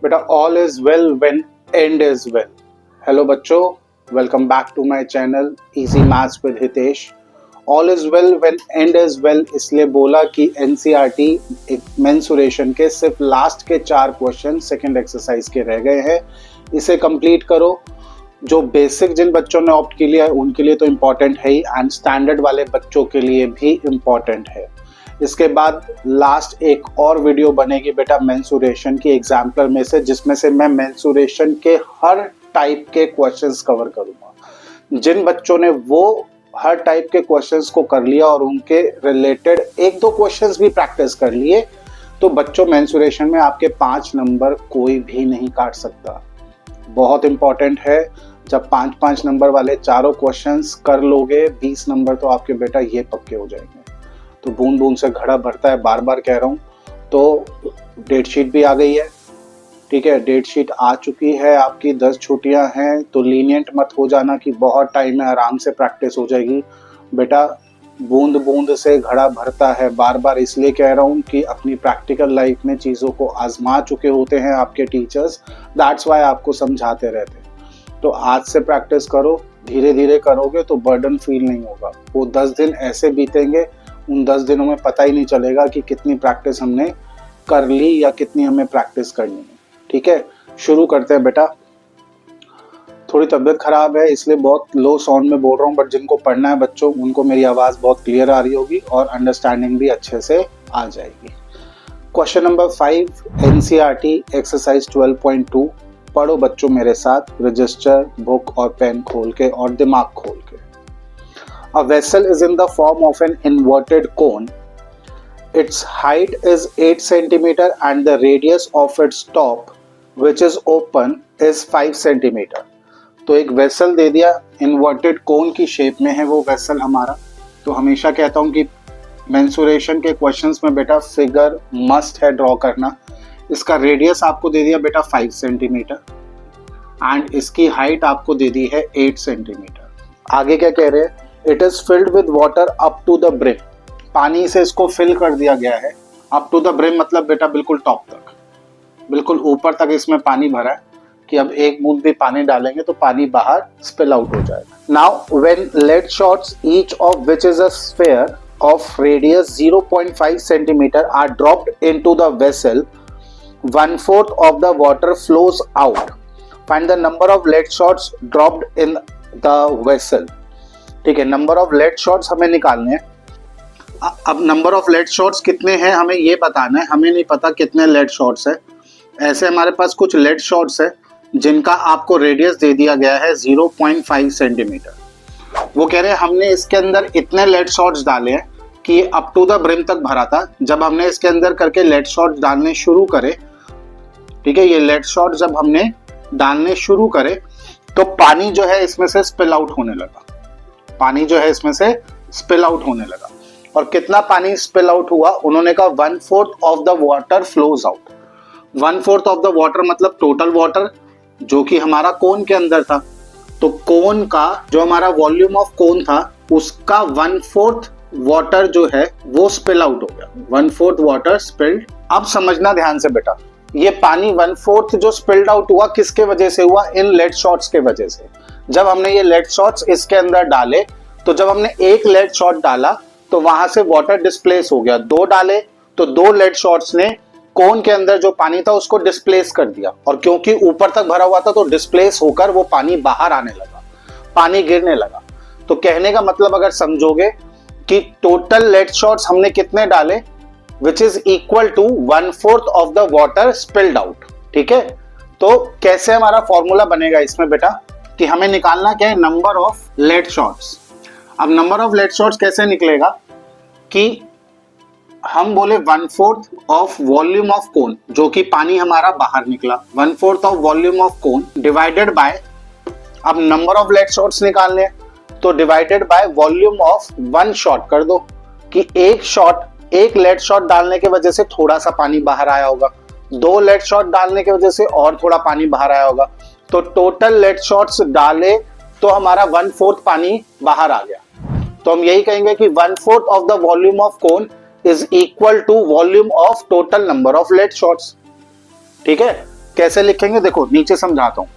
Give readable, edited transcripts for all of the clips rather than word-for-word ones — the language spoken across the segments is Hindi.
बेटा all is well when end is well. Hello बच्चों, welcome back to my channel easy maths with Hitesh. All is well when end is well इसलिए बोला कि एनसीईआरटी मेंसुरेशन के सिर्फ लास्ट के 4 क्वेश्चन सेकंड एक्सरसाइज के रह गए हैं। इसे कंप्लीट करो। जो बेसिक जिन बच्चों ने ऑप्ट के लिए है उनके लिए तो इम्पोर्टेंट है ही, एंड स्टैंडर्ड वाले बच्चों के लिए भी इम्पोर्टेंट है। इसके बाद लास्ट एक और वीडियो बनेगी बेटा मेंसुरेशन की एग्जाम्पलर में से, जिसमें से मैं मेंसुरेशन के हर टाइप के क्वेश्चंस कवर करूंगा। जिन बच्चों ने वो हर टाइप के क्वेश्चंस को कर लिया और उनके रिलेटेड 1-2 क्वेश्चंस भी प्रैक्टिस कर लिए, तो बच्चों मेंसुरेशन में आपके 5 नंबर कोई भी नहीं काट सकता। बहुत इंपॉर्टेंट है, जब 5-5 नंबर वाले चारों क्वेश्चंस कर लोगे 20 नंबर तो आपके बेटा ये पक्के हो जाएंगे। तो बूंद बूंद से घड़ा भरता है, बार बार कह रहा हूँ। तो डेट शीट भी आ गई है, ठीक है, डेट शीट आ चुकी है आपकी। 10 छुट्टियां हैं, तो लीनियंट मत हो जाना कि बहुत टाइम है, आराम से प्रैक्टिस हो जाएगी। बेटा बूंद बूंद से घड़ा भरता है, बार बार इसलिए कह रहा हूँ कि अपनी प्रैक्टिकल लाइफ में चीज़ों को आजमा चुके होते हैं आपके टीचर्स, दैट्स वाई आपको समझाते रहते हैं। तो आज से प्रैक्टिस करो, धीरे धीरे करोगे तो बर्डन फील नहीं होगा। वो 10 दिन ऐसे बीतेंगे, उन 10 दिनों में पता ही नहीं चलेगा कि कितनी प्रैक्टिस हमने कर ली या कितनी हमें प्रैक्टिस करनी है। ठीक है, शुरू करते हैं बेटा। थोड़ी तबीयत खराब है इसलिए बहुत लो साउंड में बोल रहा हूँ, बट जिनको पढ़ना है बच्चों उनको मेरी आवाज़ बहुत क्लियर आ रही होगी और अंडरस्टैंडिंग भी अच्छे से आ जाएगी। क्वेश्चन नंबर 5 एनसीईआरटी एक्सरसाइज 12.2 पढ़ो बच्चों मेरे साथ, रजिस्टर बुक और पेन खोल के और दिमाग खोल के। A vessel is in the form of an inverted cone. Its height is 8 centimeter and the radius of its top, which is open, is 5 centimeter. तो एक वेसल दे दिया, इन्वर्टेड कोन की शेप में है वो वेसल हमारा। तो हमेशा कहता हूँ कि मेंसुरेशन के क्वेश्चंस में बेटा फिगर मस्ट है ड्रॉ करना। इसका रेडियस आपको दे दिया बेटा 5 सेंटीमीटर एंड इसकी हाइट आपको दे दी है 8 सेंटीमीटर। आगे क्या कह रहे हैं? It is filled with water up to the brim. पानी से इसको फिल कर दिया गया है। अप टू द ब्रिम मतलब बेटा बिल्कुल टॉप तक, बिल्कुल ऊपर तक इसमें पानी भरा है कि अब एक बूंद भी पानी डालेंगे तो पानी बाहर स्पिल आउट हो जाएगा। Now when lead shots each of which is a sphere of radius 0.5 centimetre are dropped into the vessel, 1/4 of the water flows out. Find the number of lead shots dropped in the vessel. ठीक है, नंबर ऑफ लेड शॉट्स हमें निकालने हैं। अब नंबर ऑफ लेड शॉट्स कितने हैं हमें ये बताना है, हमें नहीं पता कितने लेड शॉट्स है। ऐसे हमारे पास कुछ लेड शॉट्स है जिनका आपको रेडियस दे दिया गया है 0.5 सेंटीमीटर। वो कह रहे हैं हमने इसके अंदर इतने लेड शॉट्स डाले हैं कि अप टू द ब्रिम तक भरा था। जब हमने इसके अंदर करके लेड शॉट्स डालने शुरू करे, ठीक है, ये लेड शॉट्स जब हमने डालने शुरू करे तो पानी जो है इसमें से स्पिल आउट होने लगा। पानी जो है इसमें से स्पिल आउट होने लगा। और कितना पानी स्पिल आउट हुआ? उन्होंने कहा 1/4 of the water flows out. 1/4 of the water मतलब टोटल वाटर जो कि हमारा कोन के अंदर था। तो कोन का जो हमारा वॉल्यूम ऑफ कोन था उसका 1/4 वाटर जो है वो स्पिल आउट हो गया। 1/4 वाटर स्पिल्ड। अब समझना ध्यान से बेटा, ये पानी 1/4 जो स्पिल्ड आउट हुआ किसके वजह से हुआ? इन लेड शॉट्स के वजह से। जब हमने ये लेड शॉट्स इसके अंदर डाले तो जब हमने एक लेड शॉट डाला तो वहां से वाटर डिस्प्लेस हो गया। 2 डाले तो 2 लेड शॉट्स ने कोन के अंदर जो पानी था उसको डिस्प्लेस कर दिया, और क्योंकि ऊपर तक भरा हुआ था तो डिस्प्लेस होकर वो पानी बाहर आने लगा, पानी गिरने लगा। तो कहने का मतलब अगर समझोगे कि टोटल लेड शॉट्स हमने कितने डाले, which is equal to 1/4 of the water spilled out. ठीक है, तो कैसे हमारा फॉर्मूला बनेगा इसमें बेटा कि हमें निकालना क्या है? Number of lead shots. अब नंबर ऑफ लेड शॉट्स कैसे निकलेगा कि हम बोले 1/4 ऑफ वॉल्यूम ऑफ कोन, जो कि पानी हमारा बाहर निकला, 1/4 of volume of cone divided bye, अब नंबर ऑफ लेड शॉट्स निकालने हैं तो divided by volume of 1 shot कर दो कि एक लेड शॉट डालने की वजह से थोड़ा सा पानी बाहर आया होगा, 2 लेड शॉट डालने की वजह से और थोड़ा पानी बाहर आया होगा। तो टोटल लेड शॉट्स डाले तो हमारा 1/4 पानी बाहर आ गया। तो हम यही कहेंगे कि 1/4 of the volume of cone is equal to volume of total number of lead shots. ठीक है, कैसे लिखेंगे देखो नीचे समझाता हूं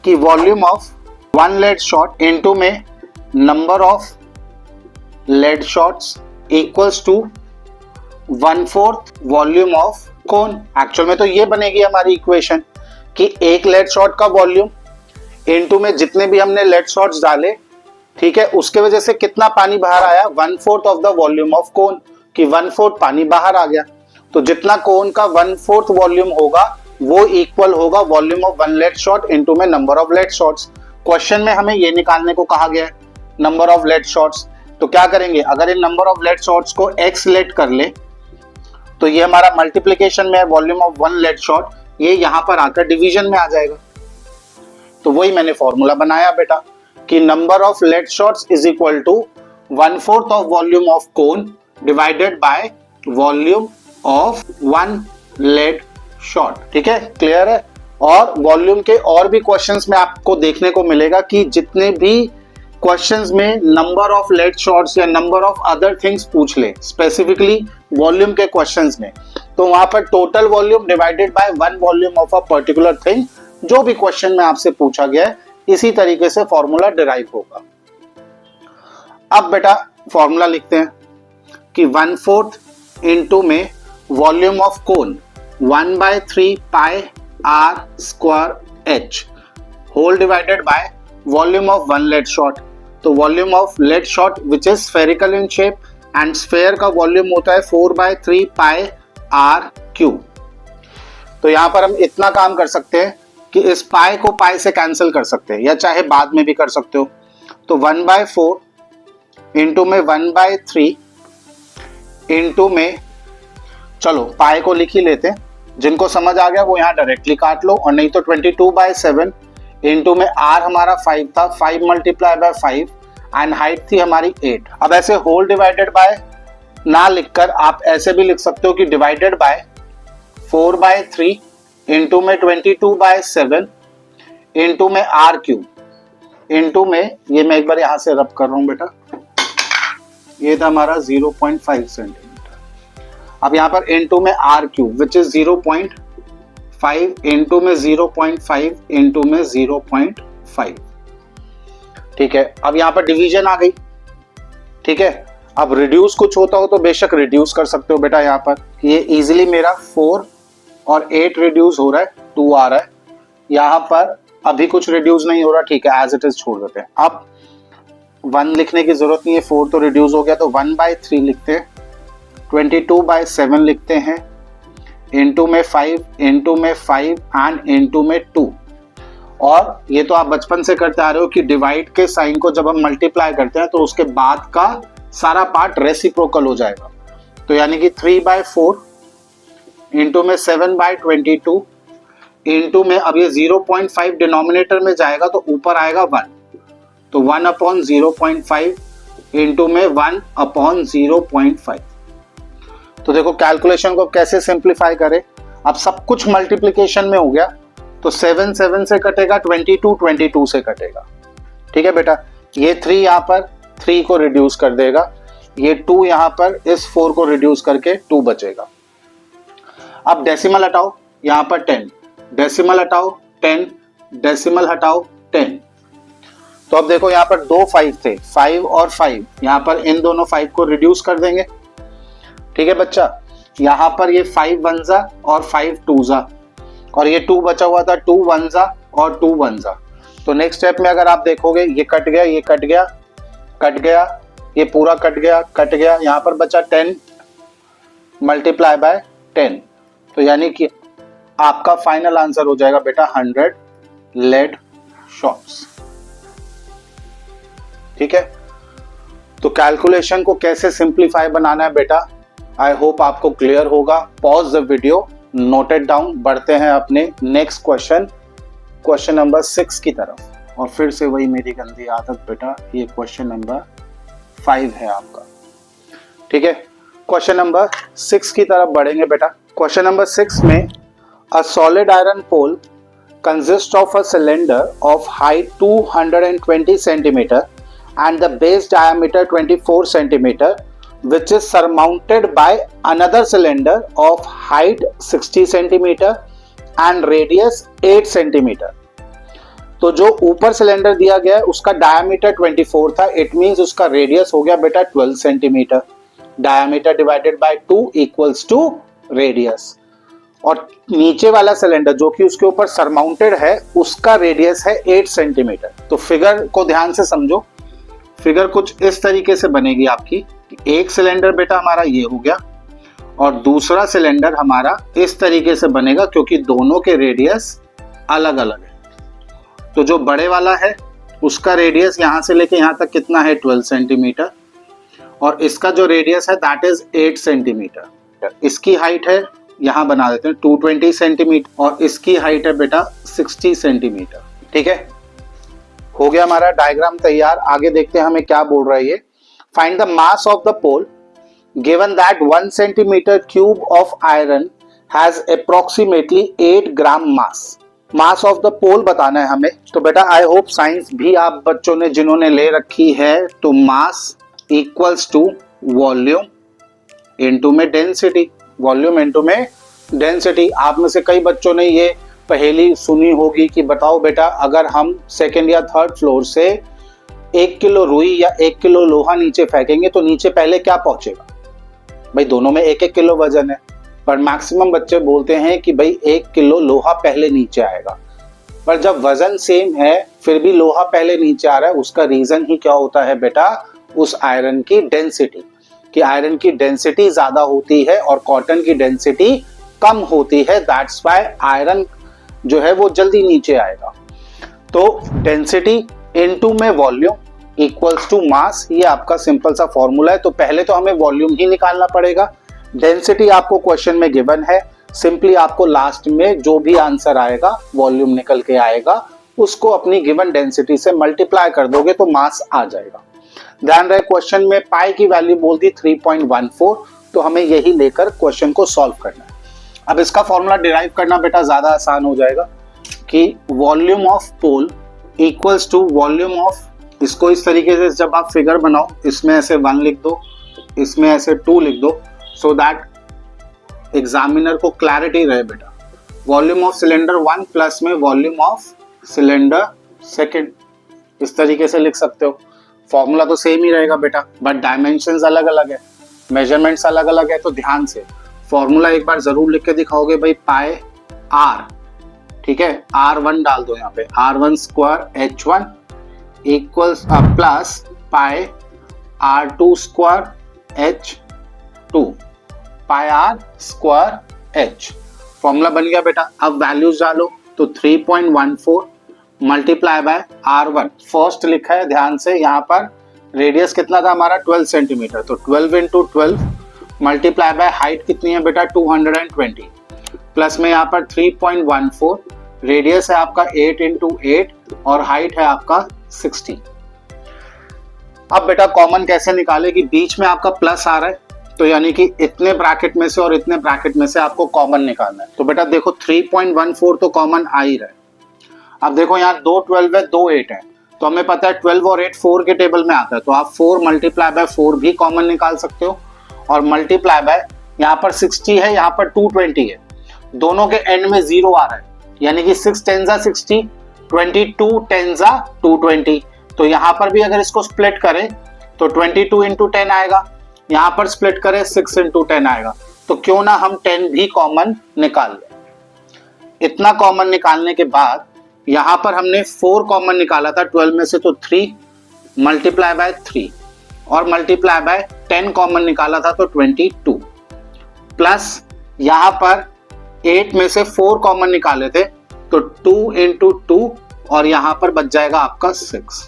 कि volume of one lead shot into में number of lead shots equals to 1/4 volume of cone. Actual में तो ये बनेगी हमारी इक्वेशन कि एक लेड शॉट का वॉल्यूम इनटू में जितने भी हमने लेड शॉट्स डाले, ठीक है, उसके वजह से कितना पानी बाहर आया, 1/4 ऑफ द वॉल्यूम ऑफ कोन, कि 1/4 पानी बाहर आ गया। तो जितना कोन का 1/4 वॉल्यूम होगा वो इक्वल होगा volume of one lead shot into में number of lead shots. Question में हमें ये निकालने को कहा गया है नंबर ऑफ लेड शॉट्स। तो क्या करेंगे, अगर इन नंबर ऑफ लेड शॉट्स को x लेट कर ले तो ये हमारा मल्टीप्लिकेशन में है volume of one lead shot, ये यहां पर आकर डिवीजन में आ जाएगा। तो वही मैंने फॉर्मूला बनाया बेटा कि number of lead shots is equal to 1/4 of volume of cone divided by volume of one lead shot. ठीक है, क्लियर है। और वॉल्यूम के और भी क्वेश्चंस में आपको देखने को मिलेगा कि जितने भी क्वेश्चंस में नंबर ऑफ लेड शॉट्स या नंबर ऑफ अदर थिंग्स पूछ ले स्पेसिफिकली वॉल्यूम के क्वेश्चंस में, तो वहां पर total volume divided by one volume of a particular thing, जो भी क्वेश्चन में आपसे पूछा गया है इसी तरीके से फॉर्मूला डिराइव होगा। अब बेटा फॉर्मूला लिखते हैं कि 1/4 इनटू में volume of cone 1/3 pi r square h whole divided by volume of one lead shot. तो volume of lead shot which is spherical in shape and sphere का वॉल्यूम होता है 4/3 पाई r क्यूब। तो यहां पर हम इतना काम कर सकते हैं कि इस पाई को पाई से कैंसिल कर सकते हैं या चाहे बाद में भी कर सकते हो। तो 1/4 इंटू में 1/3 इंटू में, चलो पाई को लिख ही लेते हैं, जिनको समझ आ गया वो यहाँ डायरेक्टली काट लो, और नहीं तो 22/7 इंटू में r हमारा 5 था, 5 मल्टीप्लाई बाय 5 एंड हाइट थी हमारी 8। अब ऐसे होल डिवाइडेड बाय ना लिखकर आप ऐसे भी लिख सकते हो कि डिवाइडेड बाय 4/3 इंटू में 22/7 इंटू में r क्यूब इंटू में, ये मैं एक बार यहां से रब कर रहा हूं बेटा, ये था हमारा 0.5 सेंटीमीटर। अब यहां पर इंटू में r cube which is 0.5 into में 0.5 इंटू में 0.5। ठीक है, अब यहां पर डिवीजन आ गई। ठीक है, अब रिड्यूस कुछ होता हो तो बेशक रिड्यूस कर सकते हो बेटा। यहां पर ये इजीली मेरा 4 और 8 रिड्यूस हो रहा है, 2 आ रहा है। यहां पर अभी कुछ रिड्यूस नहीं हो रहा, ठीक है, एज इट इज छोड़ देते हैं। अब 1 लिखने की जरूरत नहीं है, 4 तो रिड्यूस हो गया, तो 1/3 लिखते हैं, 22/7 लिखते हैं, इंटू में 5 इंटू में 5 एंड इंटू में 2। और ये तो आप बचपन से करते आ रहे हो कि डिवाइड के साइन को जब हम मल्टीप्लाई करते हैं तो उसके बाद का सारा पार्ट रेसिप्रोकल हो जाएगा। तो यानी कि 3/4 इंटू में 7/22 इंटू में, अब ये 0.5 डिनोमिनेटर में जाएगा तो ऊपर आएगा 1, तो 1/0.5 इंटू में 1/0.5। तो देखो कैलकुलेशन को कैसे सिंप्लीफाई करें। अब सब कुछ मल्टीप्लिकेशन में हो गया, तो 7 7 से कटेगा, 22 22 से कटेगा। ठीक है बेटा, ये 3 यहाँ पर 3 को रिड्यूस कर देगा, ये 2 यहाँ पर इस 4 को रिड्यूस करके 2 बचेगा। अब डेसिमल हटाओ, यहाँ पर 10, डेसिमल हटाओ 10, डेसिमल हटाओ 10। तो अब देखो यहाँ पर 2 5 थे, 5 और 5, यहाँ पर इन दोनों 5 को रिड्यूस कर देंगे। ठीक है बच्चा, यहाँ पर ये 5 1 जा और 5 2 जा, और ये 2 बचा हुआ था, 2 1 जा और 2 1 जा। तो नेक्स्ट स्टेप में अगर आप देखोगे ये कट गया, ये कट गया, कट गया, ये पूरा कट गया, कट गया, यहाँ पर बचा 10 मल्टीप्लाई बाय 10। तो यानी कि आपका फाइनल आंसर हो जाएगा बेटा 100 लेड शॉट्स। ठीक है, तो कैलकुलेशन को कैसे सिंप्लीफाई बनाना है बेटा, आई होप आपको क्लियर होगा। Pause the video, note it down, बढ़ते हैं अपने नेक्स्ट क्वेश्चन, क्वेश्चन नंबर 6 की तरफ। और फिर से वही मेरी गंदी आदत बेटा, ये क्वेश्चन नंबर 5 है आपका। ठीक है, क्वेश्चन नंबर 6 की तरफ बढ़ेंगे बेटा। क्वेश्चन नंबर 6 में a solid iron pole consist of a cylinder of height 220 centimetre and the base diameter 24 centimeter, which is surmounted by another cylinder of height 60 centimeter and radius 8 centimetre. तो जो ऊपर सिलेंडर दिया गया है उसका डायमीटर 24 था, इट मींस उसका रेडियस हो गया बेटा 12 centimetre. Diameter divided by 2 equals to radius. और नीचे वाला सिलेंडर जो कि उसके ऊपर सरमाउंटेड है उसका रेडियस है 8 सेंटीमीटर। तो फिगर को ध्यान से समझो, फिगर कुछ इस तरीके से बनेगी आपकी। एक सिलेंडर बेटा हमारा ये हो गया और दूसरा सिलेंडर हमारा इस तरीके से बनेगा क्योंकि दोनों के रेडियस अलग अलग है। तो जो बड़े वाला है उसका रेडियस यहां से लेके यहां तक कितना है 12 सेंटीमीटर और इसका जो रेडियस है दैट इज 8 सेंटीमीटर। इसकी हाइट है, यहां बना देते हैं 220 सेंटीमीटर और इसकी हाइट है बेटा 60 सेंटीमीटर। ठीक है, हो गया हमारा डायग्राम तैयार। आगे देखते हैं हमें क्या बोल रहा है ये। Find the mass of the pole given that 1 centimetre cube of iron has approximately 8 gram mass. Mass of the pole बताना है हमें। तो बेटा आई होप साइंस भी आप बच्चों ने जिन्होंने ले रखी है, तो मास इक्वल्स टू वॉल्यूम इनटू में डेंसिटी। वॉल्यूम इनटू में डेंसिटी। आप में से कई बच्चों ने ये पहेली सुनी होगी कि बताओ बेटा अगर हम सेकंड या थर्ड फ्लोर से 1 किलो रुई या 1 किलो लोहा नीचे फेंकेंगे तो नीचे पहले क्या पहुंचेगा? भाई दोनों में 1-1 किलो वजन है, पर मैक्सिमम बच्चे बोलते हैं कि भाई 1 किलो लोहा पहले नीचे आएगा। पर जब वजन सेम है फिर भी लोहा पहले नीचे आ रहा है, उसका रीजन ही क्या होता है बेटा? उस आयरन की डेंसिटी, कि आयरन की डेंसिटी ज्यादा होती है और कॉटन की डेंसिटी कम होती है। दैट्स व्हाई आयरन जो है वो जल्दी नीचे आएगा। तो डेंसिटी इनटू में वॉल्यूम इक्वल्स टू मास, ये आपका सिंपल सा फॉर्मूला है। तो पहले तो हमें वॉल्यूम ही निकालना पड़ेगा। डेंसिटी आपको क्वेश्चन में गिवन है, सिंपली आपको लास्ट में जो भी आंसर आएगा वॉल्यूम निकल के आएगा, उसको अपनी गिवन डेंसिटी से मल्टीप्लाई कर दोगे तो मास आ जाएगा। ध्यान रहे क्वेश्चन में पाई की वैल्यू बोल दी 3.14, तो हमें यही लेकर क्वेश्चन को सॉल्व करना है। अब इसका फॉर्मूला डिराइव करना बेटा ज्यादा आसान हो जाएगा कि volume of pole equals to volume of, इसको इस तरीके से जब आप फिगर बनाओ इसमें ऐसे 1 लिख दो, इसमें ऐसे 2 लिख दो, सो दैट एग्जामिनर को क्लैरिटी रहे बेटा। वॉल्यूम ऑफ सिलेंडर 1 प्लस में वॉल्यूम ऑफ सिलेंडर सेकेंड, इस तरीके से लिख सकते हो। फॉर्मूला तो सेम ही रहेगा बेटा, बट डायमेंशंस अलग अलग है, मेजरमेंट्स अलग अलग है। तो ध्यान से फॉर्मूला एक बार जरूर लिख के दिखाओगे भाई। पाई आर, ठीक है, R1 डाल दो यहाँ पे, R1 square H1 equals plus pi R2 square H2 पाई R स्क्वायर H। फॉर्मूला बन गया बेटा। अब वैल्यूज डालो तो 3.14 मल्टीप्लाई बाय R1, फर्स्ट लिखा है ध्यान से, यहाँ पर रेडियस कितना था हमारा 12 सेंटीमीटर, तो 12 इंटू 12 मल्टीप्लाई बाय हाइट कितनी है बेटा 220, प्लस में यहाँ पर 3.14, रेडियस है आपका 8 इंटू 8 और हाइट है आपका 60। अब बेटा कॉमन कैसे निकाले कि बीच में आपका प्लस आ रहा है, तो यानी कि इतने ब्रैकेट में से और इतने ब्रैकेट में से आपको कॉमन निकालना है। तो बेटा देखो 3.14 तो कॉमन आ ही रहा है। अब देखो यहाँ 2 12 है, 2 8 है, तो हमें पता है 12 और 8 4 के टेबल में आता है, तो आप 4 मल्टीप्लाई बाय 4 भी कॉमन निकाल सकते हो। और मल्टीप्लाई बाय यहाँ पर 60 है, यहाँ पर 220 है, दोनों के एंड में 0 आ रहा है, यानी कि 6 10 60, 22 10 220। तो यहाँ पर भी अगर इसको स्प्लिट करें तो 22 इंटू 10 आएगा, यहाँ पर स्प्लिट करें 6 इंटू 10 आएगा। तो क्यों ना हम 10 भी कॉमन निकाल लें। इतना कॉमन निकालने के बाद यहाँ पर हमने 4 कॉमन निकाला था 12 में से, तो 3 मल्टीप्लाई बाय 3 और मल्टीप्लाई बाय 10 कॉमन निकाला था तो 22, प्लस यहाँ पर 8 में से 4 कॉमन निकाले थे तो 2 इंटू 2 और यहाँ पर बच जाएगा आपका 6।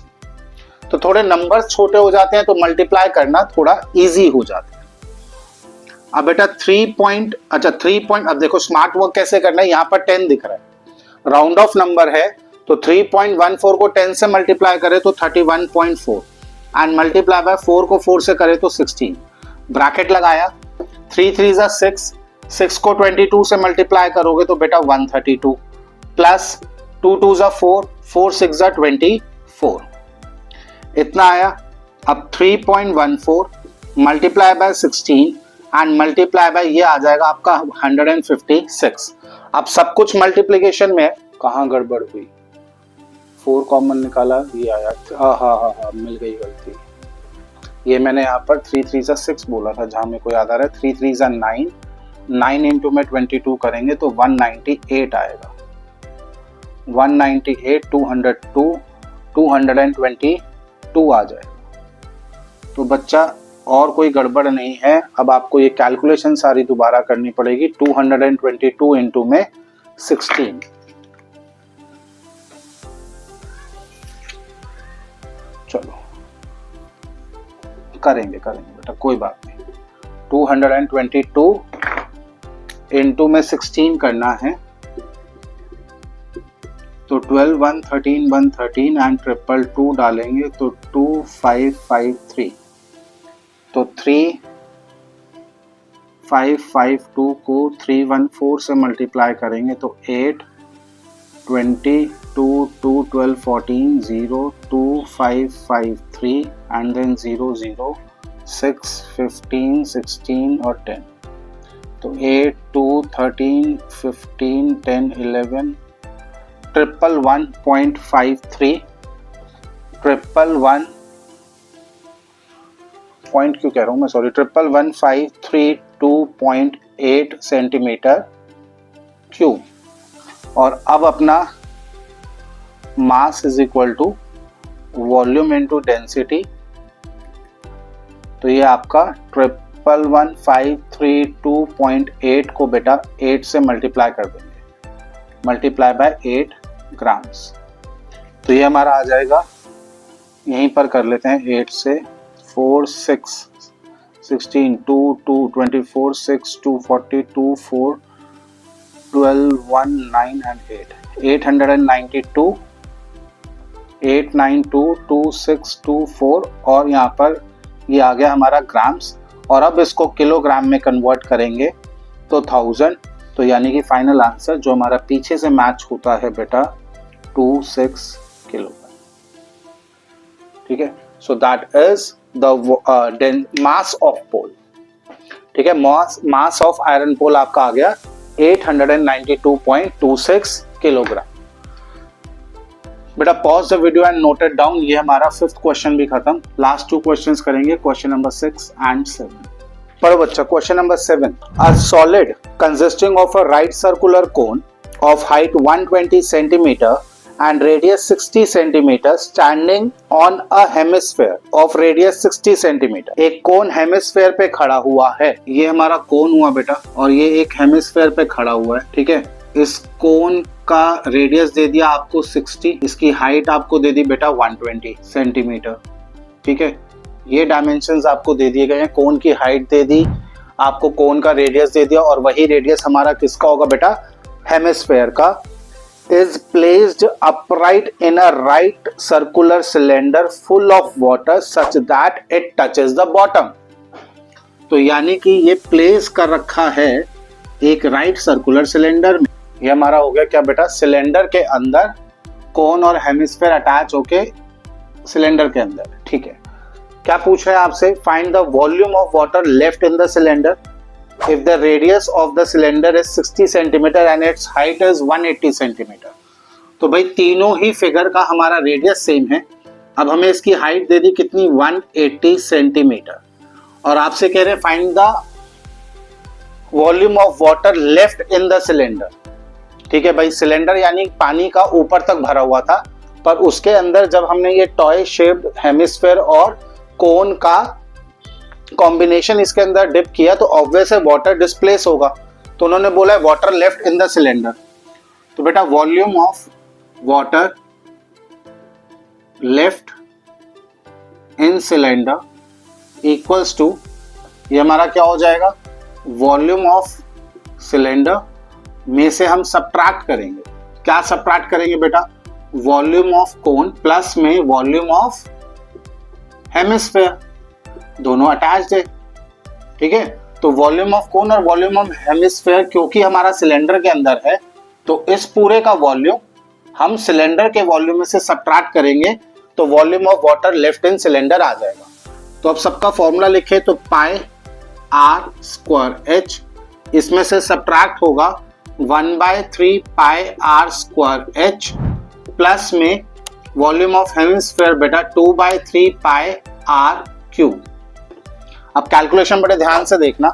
तो थोड़े नंबर्स छोटे हो जाते हैं तो मल्टीप्लाई करना थोड़ा इजी हो जाता है। अब बेटा 3 अब देखो स्मार्ट वर्क कैसे करना है, यहाँ पर 10 दिख रहा है, राउंड ऑफ नंबर है, तो 3.14 को 10 से मल्टीप्लाई करें तो 31.4 एंड मल्टीप्लाई बाय 4 को 4 से करें तो 16, ब्रैकेट लगाया, 3 3 जा 6, 6 को 22 से मल्टीप्लाई करोगे तो बेटा 132, प्लस 2 2 जा 4, 4 6 जा 24, इतना आया। अब 3.14 multiply by 16 and multiply by ये आ जाएगा आपका 156। अब सब कुछ मल्टीप्लीकेशन में है, कहाँ गड़बड़ हुई, 4 कॉमन निकाला, ये आया, हाँ मिल गई गलती। ये मैंने यहाँ पर 3 3 6 बोला था, जहाँ मेरे को याद आ रहा है 3 3 9, 9 इंटू में 22 करेंगे तो 198 आएगा, 198, 202, 222 आ जाएगा। तो बच्चा और कोई गड़बड़ नहीं है। अब आपको ये कैलकुलेशन सारी दोबारा करनी पड़ेगी। 222 इंटू में 16, चलो करेंगे बेटा, कोई बात नहीं। 222 इंटू में 16 करना है, तो 12 113 113 एंड 222 डालेंगे तो 2553, तो 3552 को 314 से मल्टीप्लाई करेंगे तो 8 20 2 2 12 14 0 2 5 5 3 एंड देन 0 0 6 15 16 और 10, तो 8 2 13 15 10 11 111.53, 111 पॉइंट क्यों कह रहा हूँ मैं, सॉरी, 111,532.8 सेंटीमीटर क्यूब। और अब अपना mass is equal to volume into density, तो ये आपका 111,532.8 को बेटा 8 से मल्टीप्लाई कर देंगे, मल्टीप्लाई बाय 8 ग्राम्स, तो ये हमारा आ जाएगा, यहीं पर कर लेते हैं 8 से 4 6 16 2 2 24 6 2 40 2 4 12 1 9 and 8 892 8922624, और यहाँ पर ये आ गया हमारा ग्राम्स। और अब इसको किलोग्राम में कन्वर्ट करेंगे तो 1000, तो यानी कि फाइनल आंसर जो हमारा पीछे से मैच होता है बेटा 26 किलोग्राम। ठीक है, so that is the mass of pole. ठीक है, मास ऑफ आयरन पोल आपका आ गया 892.26 किलोग्राम। बेटा pause the video and note it down. ये हमारा 5th क्वेश्चन भी खत्म, लास्ट 2 क्वेश्चंस करेंगे, क्वेश्चन नंबर 6 एंड 7। पढ़ो बच्चा, question number 7, a solid consisting of a right circular cone of height 120 centimetre and radius 60 centimeter standing on a hemisphere of radius 60 centimeter। एक कोन हेमिस्फेयर पे खड़ा हुआ है, ये हमारा कोन हुआ बेटा, और ये एक हेमिस्फेयर पे खड़ा हुआ है। ठीक है, इस कोन का रेडियस दे दिया आपको 60, इसकी हाइट आपको दे दी बेटा 120 सेंटीमीटर। ठीक है, ये डायमेंशंस आपको दे दिए गए हैं, कोन की हाइट दे दी आपको, कोन का रेडियस दे दिया, और वही रेडियस हमारा किसका होगा बेटा, हेमिस्फेयर का। is placed upright in a right circular cylinder full of water such that it touches the bottom। तो यानी कि ये प्लेस कर रखा है एक राइट सर्कुलर सिलेंडर में। ये हमारा हो गया क्या बेटा, सिलेंडर के अंदर कोन और हेमिस्फेयर अटैच होके सिलेंडर के अंदर। ठीक है, क्या पूछ रहे हैं आपसे, find the volume of water left in the cylinder if the radius of the cylinder is 60 centimeter and its height is 180 centimeter। तो भाई तीनों ही फिगर का हमारा रेडियस सेम है। अब हमें इसकी हाइट दे दी कितनी, 180 सेंटीमीटर, और आपसे कह रहे हैं find the volume of water left in the cylinder. ठीक है भाई, सिलेंडर यानी पानी का ऊपर तक भरा हुआ था, पर उसके अंदर जब हमने ये टॉय शेप्ड हेमिस्फेयर और कोन का कॉम्बिनेशन इसके अंदर डिप किया तो ऑब्वियस है वाटर डिस्प्लेस होगा। तो उन्होंने बोला है water left in the cylinder, तो बेटा volume of water left in cylinder equals to, ये हमारा क्या हो जाएगा, वॉल्यूम ऑफ सिलेंडर में से हम सबट्रैक्ट करेंगे, क्या सबट्रैक्ट करेंगे बेटा, वॉल्यूम ऑफ कोन प्लस में वॉल्यूम ऑफ हेमिस्फेयर, दोनों अटैच्ड है। ठीक है, तो वॉल्यूम ऑफ कोन और वॉल्यूम ऑफ हेमिस्फेयर क्योंकि हमारा सिलेंडर के अंदर है, तो इस पूरे का वॉल्यूम हम सिलेंडर के वॉल्यूम में से सबट्रैक्ट करेंगे, तो volume of water left in cylinder आ जाएगा। तो अब सबका फॉर्मूला लिखे, तो पाई r स्क्वायर h, इसमें से सबट्रैक्ट होगा 1/3 पाई आर स्क्वायर एच प्लस में वॉल्यूम ऑफ हेमिस्फीयर बेटा 2/3 पाई आर क्यूब। अब कैलकुलेशन बड़े ध्यान से देखना।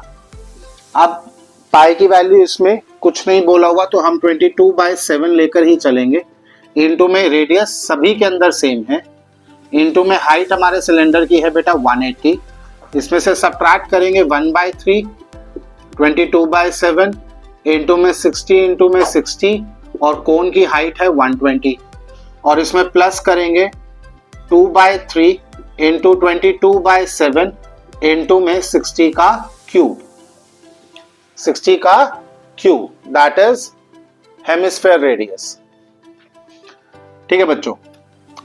अब पाई की वैल्यू इसमें कुछ नहीं बोला हुआ तो हम 22/7 लेकर ही चलेंगे। इनटू में रेडियस सभी के अंदर सेम है, इनटू में हाइट हमारे सिलेंडर की है बेटा 180, इसमें से सब्ट्रैक्ट करेंगे 1/3 22/7 इनटू में 60 इनटू में 60 और कोन की हाइट है 120 और इसमें प्लस करेंगे 2/3 इनटू 22/7 इनटू में 60 का क्यूब, 60 का cube that is hemisphere radius. ठीक है बच्चों,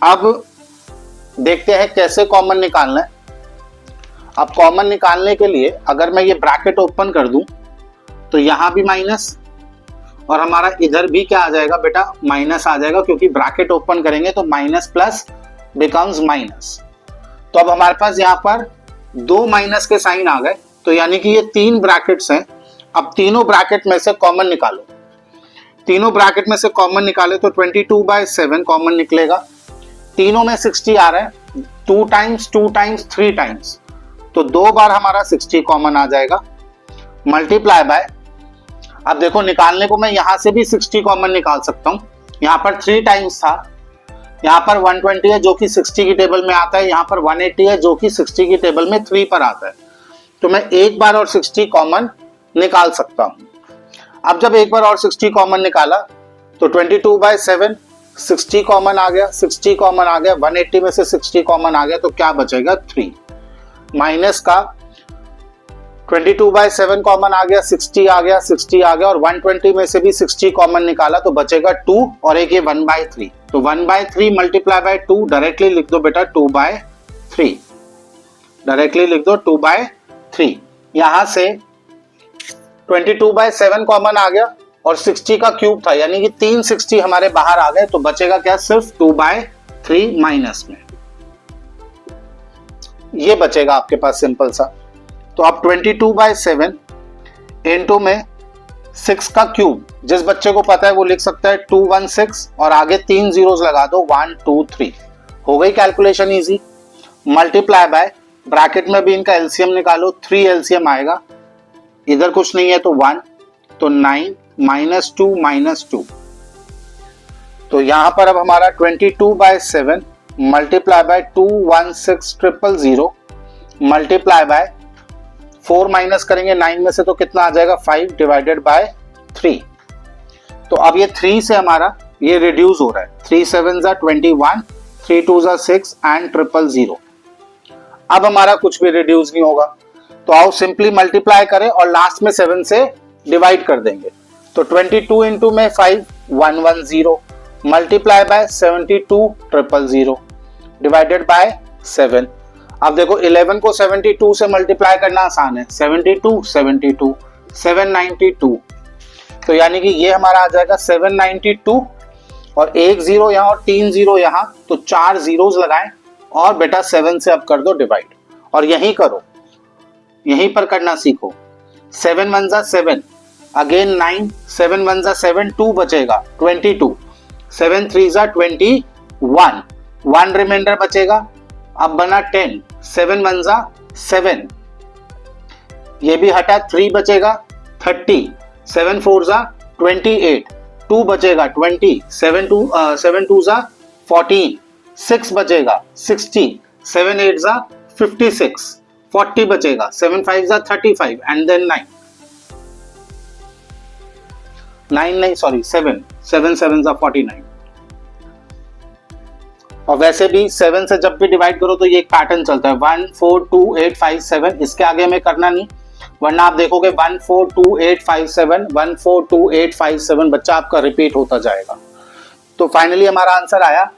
अब देखते हैं कैसे कॉमन निकालना है। अब कॉमन निकालने के लिए अगर मैं ये ब्रैकेट ओपन कर दूं तो यहां भी माइनस और हमारा इधर भी क्या आ जाएगा बेटा, माइनस आ जाएगा, क्योंकि ब्रैकेट ओपन करेंगे तो माइनस प्लस बिकम्स माइनस। तो अब हमारे पास यहाँ पर दो माइनस के साइन आ गए, तो यानी कि ये तीन ब्रैकेट्स हैं। अब तीनों ब्रैकेट में से कॉमन निकालो, तीनों ब्रैकेट में से कॉमन निकाले तो 22/7 कॉमन निकलेगा। तीनों में 60 आ रहा है, 2 टाइम्स 2 टाइम्स 3 टाइम्स, तो दो बार हमारा 60 कॉमन आ जाएगा। मल्टीप्लाई बाय, अब देखो निकालने को मैं यहां से भी 60 कॉमन निकाल सकता हूं। यहां पर 3 टाइम्स था, यहां पर 120 है जो कि 60 की टेबल में आता है, यहां पर 180 है जो कि 60 की टेबल में 3 पर आता है, तो मैं एक बार और 60 कॉमन निकाल सकता हूं। अब जब एक बार और 60 कॉमन निकाला तो 22/7 60 कॉमन आ गया, 60 कॉमन आ गया, 180 में से 60 कॉमन आ गया, तो क्या बचेगा 3 माइनस का 22/7 कॉमन आ गया, 60 आ गया, 60 आ गया और 120 में से भी 60 कॉमन निकाला तो बचेगा 2 और एक ये 1/3, तो 1/3 मल्टीप्लाई बाय 2 डायरेक्टली लिख दो बेटा 2/3, डायरेक्टली लिख दो 2/3। यहां से 22/7 कॉमन आ गया और 60 का क्यूब था, यानी कि 3 60 हमारे बाहर आ गए, तो बचेगा क्या, सिर्फ 2/3 माइनस में, ये बचेगा आपके पास सिंपल सा। तो अब 22/7 इनटू में 6 का क्यूब, जिस बच्चे को पता है वो लिख सकता है 216 और आगे 3 जीरोस लगा दो 1 2 3, हो गई calculation easy. Multiply by, bracket में भी इनका एलसीएम निकालो, 3 एलसीएम आएगा, इधर कुछ नहीं है तो 1, तो 9 -2 -2, तो यहां पर अब हमारा 22/7 multiply by 216000 multiply by 4 minus करेंगे 9 में से तो कितना आ जाएगा 5 डिवाइडेड बाय 3, तो अब ये 3 से हमारा ये रिड्यूस हो रहा है, 3 7 21, 3 2 6 एंड 000। अब हमारा कुछ भी रिड्यूस नहीं होगा, तो आओ सिंपली मल्टीप्लाई करें और लास्ट में 7 से डिवाइड कर देंगे, तो 22 इंटू में 5 110 मल्टीप्लाई बाय 72 000 डिवाइडेड बाय 7। अब देखो 11 को 72 से मल्टीप्लाई करना आसान है, 72 72 792, तो यानी कि ये हमारा आ जाएगा 792 और एक जीरो यहाँ और 3 जीरो यहाँ, तो 4 जीरोस लगाएं और बेटा 7 से अब कर दो डिवाइड और यहीं करो, यहीं पर करना सीखो। 7 1 जा 7, अगेन 9, 7 1 जा 7, 2 बचेगा 22, 7 3 जा 21, 1 रिमाइंडर बचेगा, अब बना 10, 7 1 जा 7, ये भी हटा 3 बचेगा 30, 7 4 जा 28, 2 बचेगा 20, 7 2 जा 14, 6 बचेगा 60, 7 8 जा 56, 40 बचेगा, 7 5 जा 35 एंड देन 7 7 7 जा 49। और वैसे भी 7 से जब भी डिवाइड करो तो ये एक पैटर्न चलता है 1 4 2 8 5 7, इसके आगे हमें करना नहीं, वरना आप देखोगे 1 4 2 8 5 7 1 4 2 8 5 7 बच्चा आपका रिपीट होता जाएगा। तो फाइनली हमारा आंसर आया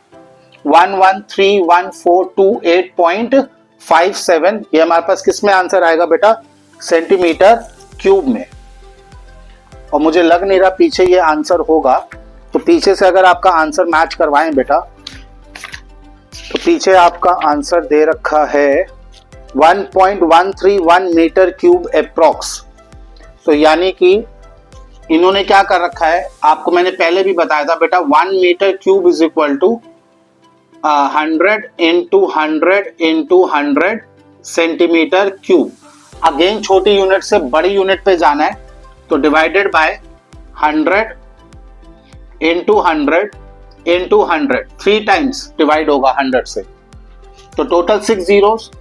113142.57, ये हमारे पास किस में आंसर आएगा बेटा, सेंटीमीटर क्यूब में। और मुझे लग नहीं रहा पीछे ये आंसर होगा, तो पीछे से अगर आपका आंसर मैच करवाएं बेटा, तो पीछे आपका आंसर दे रखा है 1.131 मीटर क्यूब अप्रॉक्स, तो यानी कि इन्होंने क्या कर रखा है, आपको मैंने पहले भी बताया था बेटा, 1 metre cube is equal to 100 × 100 × 100 centimetre cube. Again छोटी यूनिट से बड़ी यूनिट पे जाना है, तो डिवाइडेड बाय 100 × 100 × 100, 3 टाइम्स डिवाइड होगा 100 से, तो टोटल 6 जीरोस,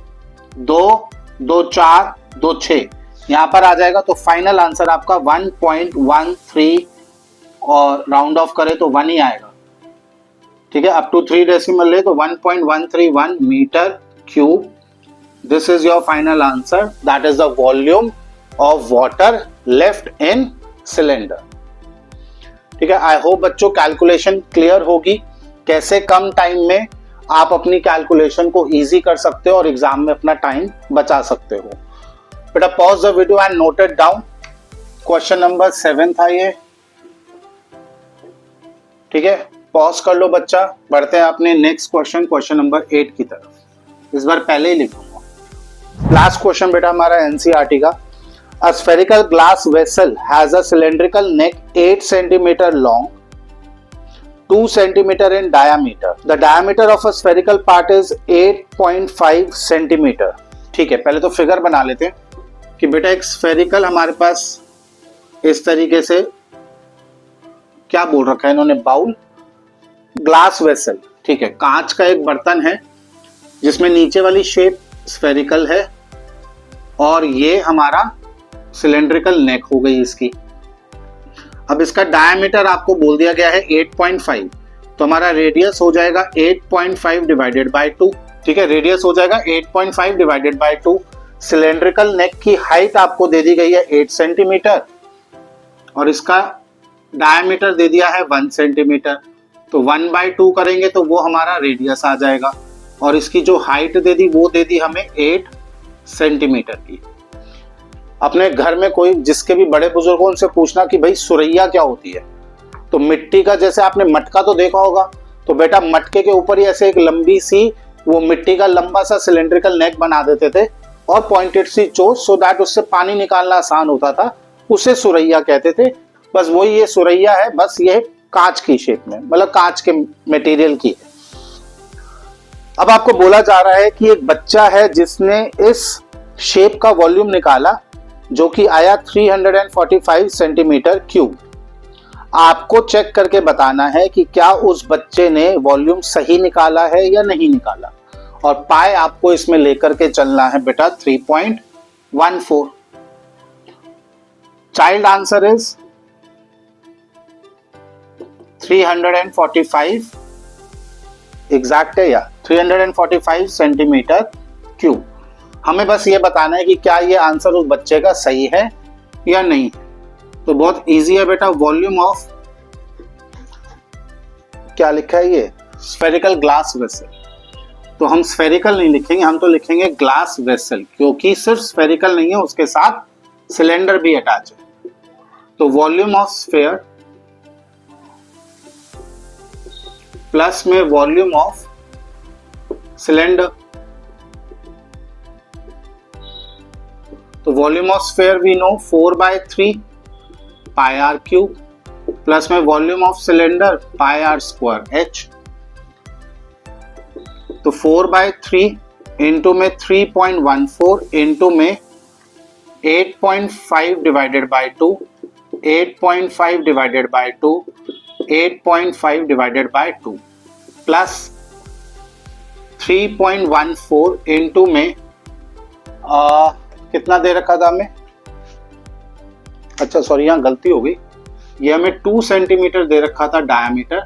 2 2 4 2 6 यहां पर आ जाएगा। तो फाइनल आंसर आपका 1.13 और राउंड ऑफ करें तो 1 ही आएगा। ठीक है, अप टू 3 डेसिमल ले तो 1.131 metre cube. This is your final answer, that is the volume of water left in cylinder. ठीक है, आई होप बच्चों कैलकुलेशन क्लियर होगी, कैसे कम टाइम में आप अपनी कैलकुलेशन को इजी कर सकते हो और एग्जाम में अपना टाइम बचा सकते हो। बेटा pause the video and note it down. Question number 7 था ये। ठीक है, पॉज कर लो बच्चा, बढ़ते हैं अपने नेक्स्ट क्वेश्चन नंबर 8 की तरफ। इस बार पहले ही लिखूंगा। लास्ट क्वेश्चन बेटा हमारा एनसीईआरटी का। A spherical glass vessel has a cylindrical neck 8 centimeter long, 2 centimeter in diameter. The diameter of a spherical part is 8.5 centimeter. ठीक है, पहले तो फिगर बना लेते हैं कि बेटा एक स्फेरिकल हमारे पास इस तरीके से क्या बोल रखा है इन्होंने, बाउल, ग्लास वेसल। ठीक है, कांच का एक बर्तन है जिसमें नीचे वाली शेप स्फेरिकल है और ये हमारा सिलेंड्रिकल नेक हो गई इसकी। अब इसका डायमीटर आपको बोल दिया गया है 8.5, तो हमारा रेडियस हो जाएगा 8.5 डिवाइडेड बाय 2। ठीक है, रेडियस हो जाएगा 8.5 डिवाइडेड बाय 2। सिलेंड्रिकल नेक की हाइट आपको दे दी गई है 8 सेंटीमीटर और इसका डायमीटर दे दिया है 1 सेंटीमीटर, तो 1/2 करेंगे तो वो हमारा रेडियस आ जाएगा और इसकी जो हाइट दे दी वो दे दी हमें 8 सेंटीमीटर की। अपने घर में कोई जिसके भी बड़े बुजुर्गों उनसे पूछना कि भाई सुरैया क्या होती है, तो मिट्टी का, जैसे आपने मटका तो देखा होगा, तो बेटा मटके के ऊपर ही ऐसे एक लंबी सी वो मिट्टी का लंबा सा सिलेंड्रिकल नेक बना देते थे और पॉइंटेड सी चोच, सो दैट उससे पानी निकालना आसान होता था, उसे सुरैया कहते थे। बस वही ये सुरैया है, बस ये कांच की शेप में, मतलब कांच के मटेरियल की है। अब आपको बोला जा रहा है कि एक बच्चा है जिसने इस शेप का वॉल्यूम निकाला जो कि आया 345 सेंटीमीटर क्यूब। आपको चेक करके बताना है कि क्या उस बच्चे ने वॉल्यूम सही निकाला है या नहीं निकाला, और पाए आपको इसमें लेकर के चलना है बेटा 3.14। चाइल्ड आंसर इज 345, एग्जैक्ट है या 345 सेंटीमीटर क्यूब। हमें बस ये बताना है कि क्या ये आंसर उस बच्चे का सही है या नहीं। तो बहुत इजी है बेटा, वॉल्यूम ऑफ क्या लिखा है ये, स्फेरिकल ग्लास वेसल। तो हम स्फेरिकल नहीं लिखेंगे, हम तो लिखेंगे ग्लास वेसल, क्योंकि सिर्फ स्फेरिकल नहीं है, उसके साथ सिलेंडर भी अटैच है। तो वॉल्यूम ऑफ स्फेयर प्लस में वॉल्यूम ऑफ सिलेंडर, तो volume of sphere we know 4/3 pi are cube, plus में volume of cylinder pi R square h। तो 4/3 इंटू में 3.14 इंटू में 8.5 divided by 2, 8.5 divided by 2, 8.5 divided by 2 plus 3.14 into में कितना दे रखा था हमें, अच्छा सॉरी यहाँ गलती हो गई, ये हमें 2 सेंटीमीटर दे रखा था डायमीटर,